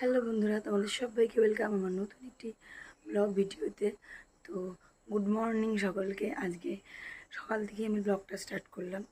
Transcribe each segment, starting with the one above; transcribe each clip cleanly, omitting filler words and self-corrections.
Hello বন্ধুরা, তোমাদের সবাইকে ওয়েলকাম আমার নতুন একটি ব্লগ ভিডিওতে। তো গুড মর্নিং সকলকে। আজকে সকাল থেকে আমি ব্লগটা স্টার্ট করলাম,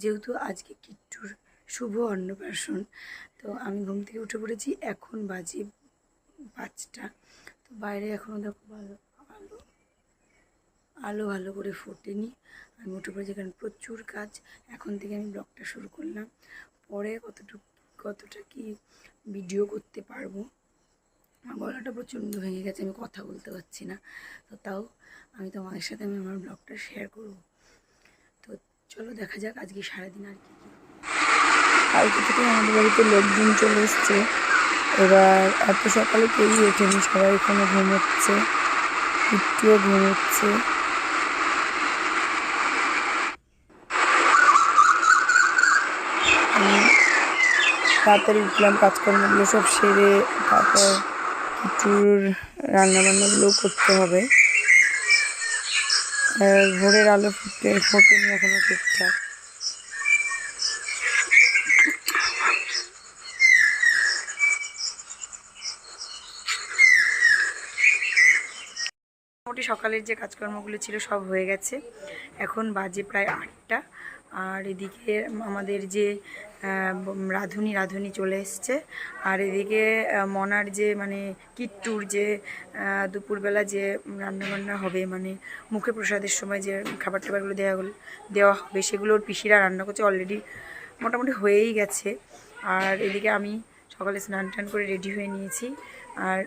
যেহেতু আজকে কিট্টুর শুভ অন্নপ্রাশন। তো আমি ঘুম থেকে উঠে পড়েছি, এখন বাজে 5টা। তো বাইরে এখনও দেখো আলো আলো ভালো করে ফোটেনি। আমি উঠে পড়েছি, কারণ প্রচুর কাজ। এখন থেকে আমি ব্লগটা শুরু করলাম, পরে কতটা কি ভিডিও করতে পারবো। আমার গলাটা প্রচণ্ড ভেঙে গেছে, আমি কথা বলতে পারছি না। তো তাও আমি তোমাদের সাথে আমার ব্লগটা শেয়ার করব। তো চলো দেখা যাক আজকে সারাদিন আর কি কী। কালকে থেকে আমাদের বাড়িতে লোকজন চলে এসছে। এবার এত সকালে কেউই ওঠেনি, সবাই এখানে ঘুমোচ্ছে, একটুও ঘুমোচ্ছে। আমি তাড়াতাড়ি উঠলাম, কাজকর্মগুলো সব সেরে তারপর একটুর রান্নাবান্নাগুলোও করতে হবে। ভোরের আলো ফোটেনি এখনো ঠিকঠাক। মোটামুটি সকালের যে কাজকর্মগুলো ছিল সব হয়ে গেছে। এখন বাজে প্রায় 8টা। আর এদিকে আমাদের যে রাঁধুনি চলে এসছে। আর এদিকে মনার যে মানে কিট্টুর যে দুপুরবেলা যে রান্নাবান্না হবে, মানে মুখে প্রসাদের সময় যে খাবার টাবারগুলো দেওয়া হবে, সেগুলোর পিসিরা রান্না করছে। অলরেডি মোটামুটি হয়েই গেছে। আর এদিকে আমি সকালে স্নান টান করে রেডি হয়ে নিয়েছি। আর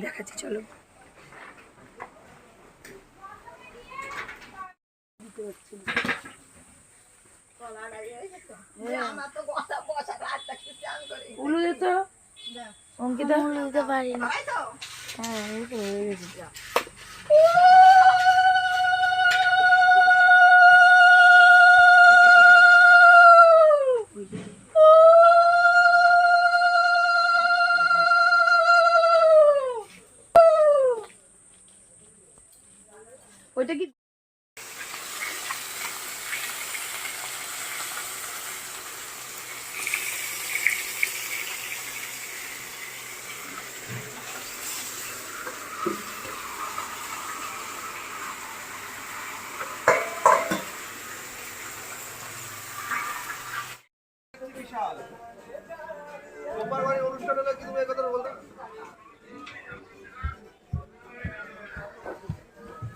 দেখাচ্ছি, চলো। উলু যেত অঙ্কিতা উলুতে পারি না। হ্যাঁ, এই তো হয়ে গেছে। ওইটা কি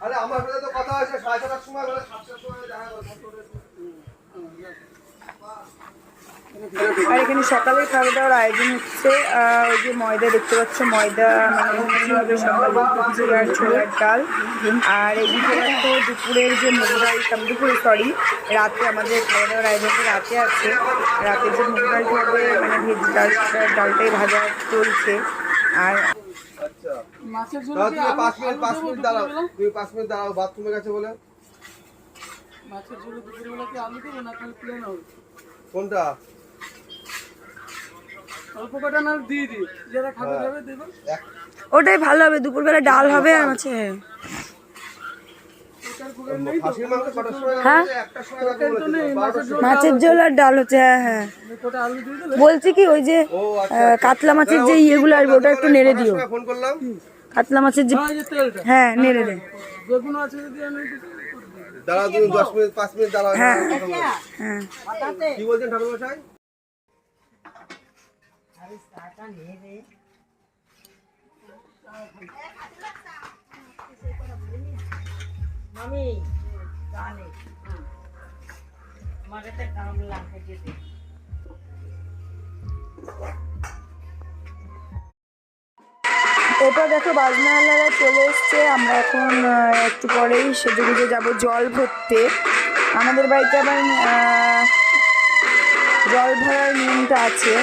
আরে আমার সাথে তো কথা হয়েছে 7:30টার সময়, 7টার সময় দেখা করব। আর এখানে সকালে খাওয়া দাওয়ার আয়োজন হচ্ছে। ওই যে ময়দা দেখতে পাচ্ছ, ময়দা মানে লুচি হবে সকালে, লুচি আর ছোলার ডাল। আর এদিকে তো দুপুরের যে মুগ ডাল, সরি, রাতে আমাদের খাওয়া দাওয়ার আয়োজন রাতে আছে। রাতে যে মুগ ডালটা হবে মানে ভেজি ডালটাই ভাজা চলছে। আর আচ্ছা, মাছের ঝোল কি 5 মিনিট দাঁড়াও, তুমি 5 মিনিট দাঁড়াও, বাথরুমে গেছে বলে। মাছের ঝোল দুপুরবেলা কি আলু দেবো না খালি প্লেন হবে? কোনটা? অল্প কটা না দিয়ে দিই, যারা খাবে খাবে দেবো। ওটাই ভালো হবে, দুপুরবেলা ডাল হবে আর মাছে। হ্যাঁ, মাছের ঝোল আর ডাল হচ্ছে। হ্যাঁ হ্যাঁ, বলছি কি ওই যে কাতলা মাছের যে ইয়েগুলো আসবে ওটা একটু নেড়ে দিও। কাতলা মাছের যে, হ্যাঁ নেড়ে দে। দাঁড়াও তুমি 10 মিনিট 5 মিনিট দাঁড়াও। হ্যাঁ হ্যাঁ, কি বলছেন ঠাকুর মশাই? মামি জানে আমাকে তো কাম লাগে যেতে। এটা দেখো বাজনাওয়ালারা চলে এসছে। আমরা এখন একটু পরেই সেজে গুজে যাবো জল ভরতে। আমাদের বাড়িতে আবার জল ভরার নিয়মটা আছে।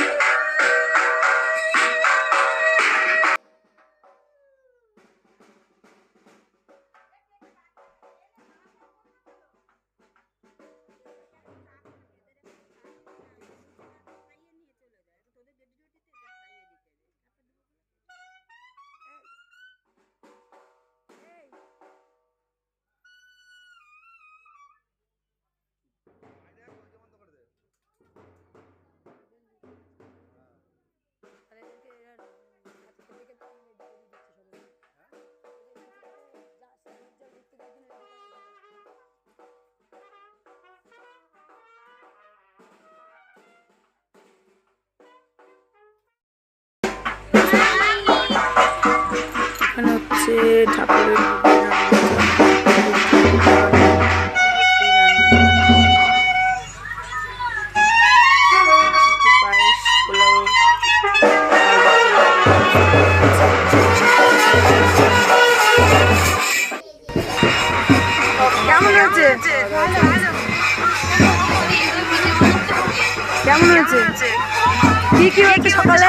হচ্ছে ঠাকুরের পায়েস পোলাও কেমন হয়েছে কেমন হয়েছে কি কি হয়েছে সকালে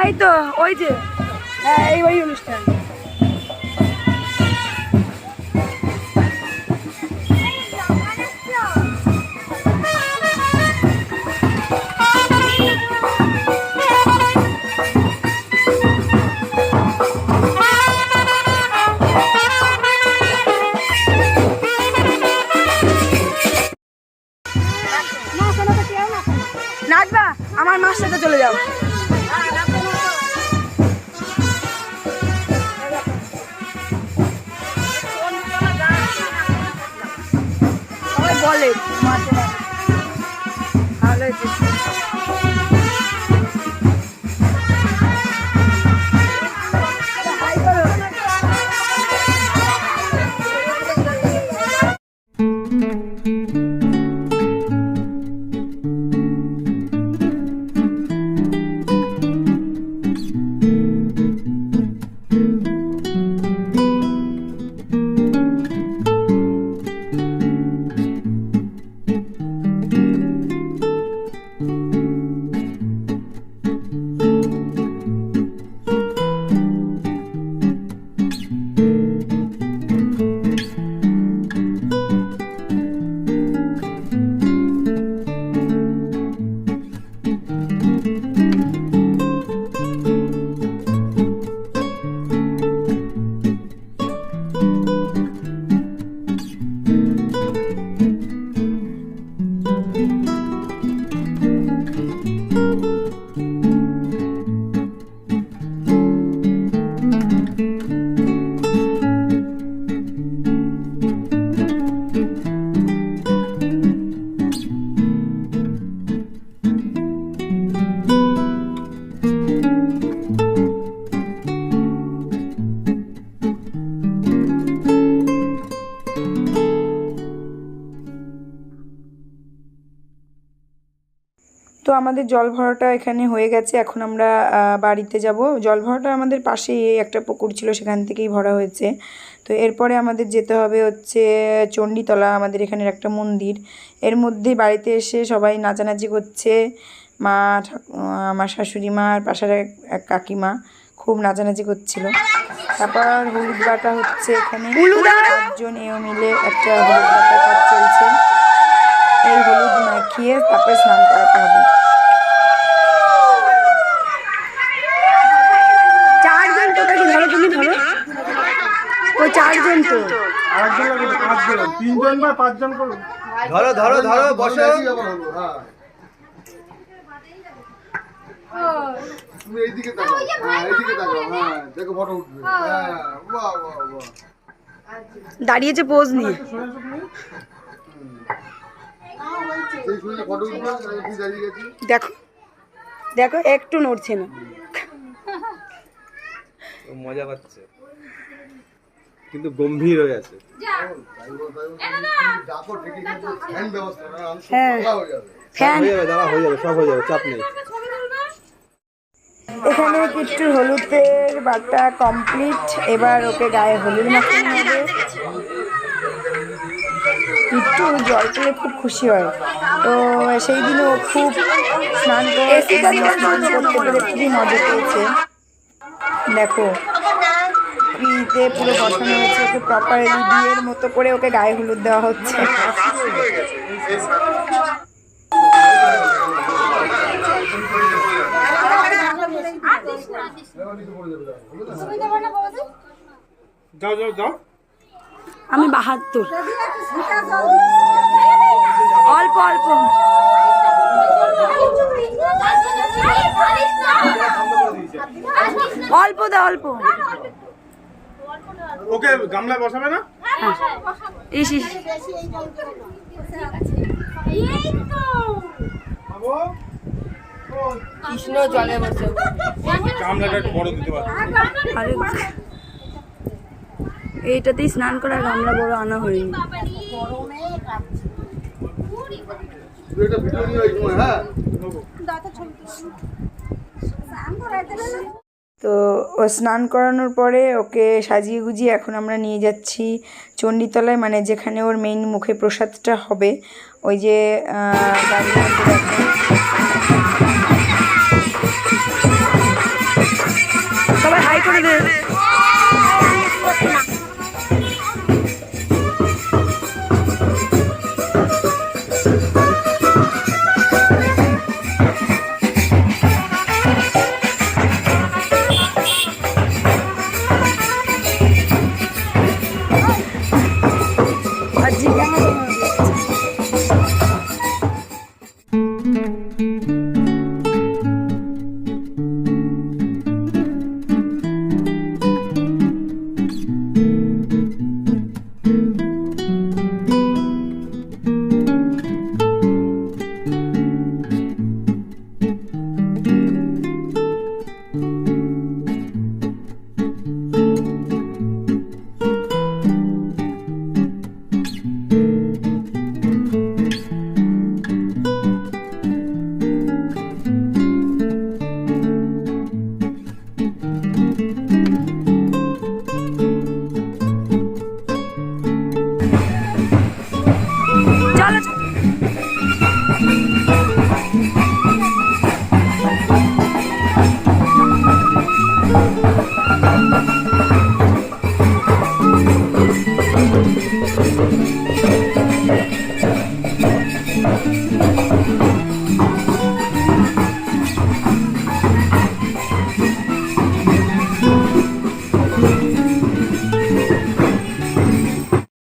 এই তো ওই যে এই ওই অনুষ্ঠান নাচবা আমার মার সাথে চলে যাও বলে ভালো হয়েছে তো আমাদের জল ভরাটা এখানে হয়ে গেছে এখন আমরা বাড়িতে যাব জল ভরাটা আমাদের পাশেই একটা পুকুর ছিল সেখান থেকেই ভরা হয়েছে তো এরপরে আমাদের যেতে হবে হচ্ছে চণ্ডীতলা আমাদের এখানের একটা মন্দির এর মধ্যে বাড়িতে এসে সবাই নাচানাচি করছে মা আমার শাশুড়ি মা আর পাশের এক কাকিমা খুব নাচানাচি করছিল তারপর হলুদ বাটা হচ্ছে এখানে 5 জন এও মিলে একটা হলুদ বাটা কাজ চলছে এই হলুদ মাখিয়ে তারপরে স্নান করাতে হবে ওই 4 জন তো আরেকজন লাগে 5 জন 3 জন বা 5 জন করো ধরো ধরো ধরো বসো তুমি এইদিকে তাকাও এইদিকে তাকাও দেখো ফটো উঠবে বাহ বাহ বাহ দাঁড়িয়েছে পোজ নিয়ে এই শুনে ফটো উঠবে কি দাঁড়িয়ে গেছি দেখো দেখো একটু নড়ছে না মজা পাচ্ছে কিন্তু গম্ভীর হয়ে আছে এখানে কিছু হলুদের বাটা কমপ্লিট এবার ওকে গায়ে হলুদ মাখানো হবে একটু জল পেলে খুব খুশি হয়। তো সেই দিনে ও খুব স্নান করতে পেরে খুবই মজা পেয়েছে। দেখো ফ্রিতে পুরো বসানো হয়েছে, ওকে প্রপারলি বিয়ের মতো করে ওকে গায়ে হলুদ দেওয়া হচ্ছে। আমি 72। অল্প অল্প অল্প দা অল্প। ওকে গামলায় বসাবে না? ইস ইস কৃষ্ণ জলে বসে গামলাটা একটু বড় দিতে পারো। আরে এইটাতেই স্নান করার গামলা বড় আনা হয়নি। এটা ভিডিও নিয়ে এই সময় হ্যাঁ তো ও স্নান করানোর পরে ওকে সাজিয়ে গুজিয়ে এখন আমরা নিয়ে যাচ্ছি চণ্ডীতলায়, মানে যেখানে ওর মেইন মুখে প্রসাদটা হবে। ওই যে গাড়ির মধ্যে দেখো সবাই হাই করে দে।